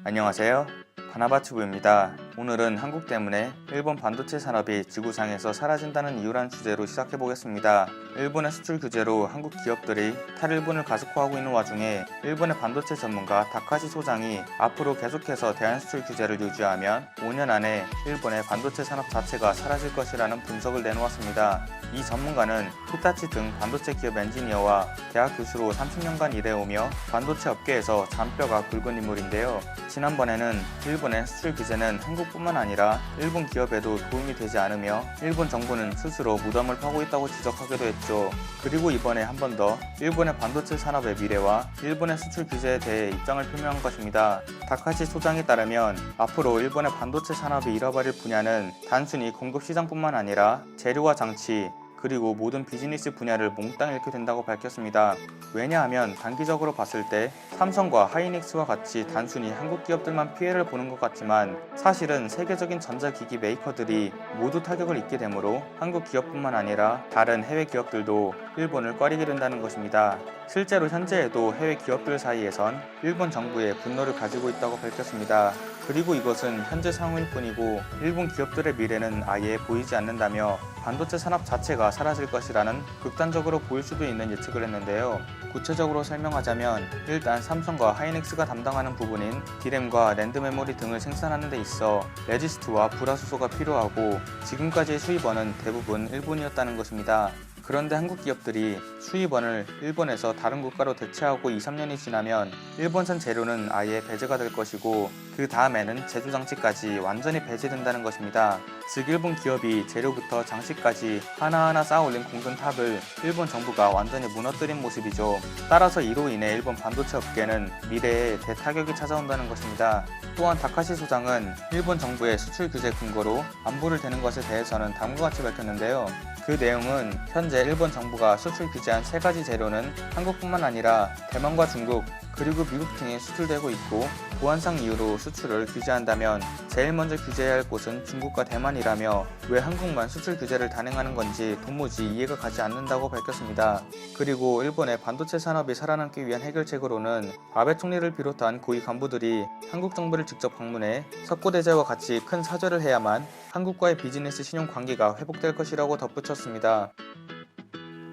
안녕하세요. 바나바튜브입니다. 오늘은 한국 때문에 일본 반도체 산업이 지구상에서 사라진다는 이유란 주제로 시작해보겠습니다. 일본의 수출 규제로 한국 기업들이 탈일본을 가속화하고 있는 와중에 일본의 반도체 전문가 다카시 소장이 앞으로 계속해서 대한 수출 규제를 유지하면 5년 안에 일본의 반도체 산업 자체가 사라질 것이라는 분석을 내놓았습니다. 이 전문가는 히타치 등 반도체 기업 엔지니어와 대학 교수로 30년간 일해오며 반도체 업계에서 잔뼈가 굵은 인물인데요. 지난번에는 일본의 수출 규제는 한국뿐만 아니라 일본 기업에도 도움이 되지 않으며 일본 정부는 스스로 무덤을 파고 있다고 지적하기도 했죠. 그리고 이번에 한 번 더 일본의 반도체 산업의 미래와 일본의 수출 규제에 대해 입장을 표명한 것입니다. 다카시 소장에 따르면 앞으로 일본의 반도체 산업이 잃어버릴 분야는 단순히 공급 시장뿐만 아니라 재료와 장치, 그리고 모든 비즈니스 분야를 몽땅 잃게 된다고 밝혔습니다. 왜냐하면 단기적으로 봤을 때 삼성과 하이닉스와 같이 단순히 한국 기업들만 피해를 보는 것 같지만 사실은 세계적인 전자기기 메이커들이 모두 타격을 입게 되므로 한국 기업뿐만 아니라 다른 해외 기업들도 일본을 꺼리게 된다는 것입니다. 실제로 현재에도 해외 기업들 사이에선 일본 정부에 분노를 가지고 있다고 밝혔습니다. 그리고 이것은 현재 상황일 뿐이고 일본 기업들의 미래는 아예 보이지 않는다며 반도체 산업 자체가 사라질 것이라는 극단적으로 보일 수도 있는 예측을 했는데요. 구체적으로 설명하자면 일단 삼성과 하이닉스가 담당하는 부분인 디램과 랜드 메모리 등을 생산하는 데 있어 레지스트와 불화수소가 필요하고 지금까지의 수입원은 대부분 일본이었다는 것입니다. 그런데 한국 기업들이 수입원을 일본에서 다른 국가로 대체하고 2-3년이 지나면 일본산 재료는 아예 배제가 될 것이고 그 다음에는 제조 장치까지 완전히 배제된다는 것입니다. 즉 일본 기업이 재료부터 장치까지 하나하나 쌓아올린 공든탑을 일본 정부가 완전히 무너뜨린 모습이죠. 따라서 이로 인해 일본 반도체 업계는 미래에 대타격이 찾아온다는 것입니다. 또한 다카시 소장은 일본 정부의 수출 규제 근거로 안보를 대는 것에 대해서는 다음과 같이 밝혔는데요. 그 내용은 현재 일본 정부가 수출 규제한 3가지 재료는 한국뿐만 아니라 대만과 중국 그리고 미국 등에 수출되고 있고 보안상 이유로 수출을 규제한다면 제일 먼저 규제해야 할 곳은 중국과 대만이라며 왜 한국만 수출 규제를 단행하는 건지 도무지 이해가 가지 않는다고 밝혔습니다. 그리고 일본의 반도체 산업이 살아남기 위한 해결책으로는 아베 총리를 비롯한 고위 간부들이 한국 정부를 직접 방문해 석고대제와 같이 큰 사죄를 해야만 한국과의 비즈니스 신용 관계가 회복될 것이라고 덧붙였습니다.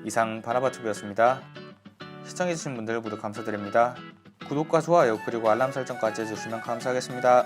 이상 바나바튜브였습니다. 시청해주신 분들 모두 감사드립니다. 구독과 좋아요 그리고 알람 설정까지 해주시면 감사하겠습니다.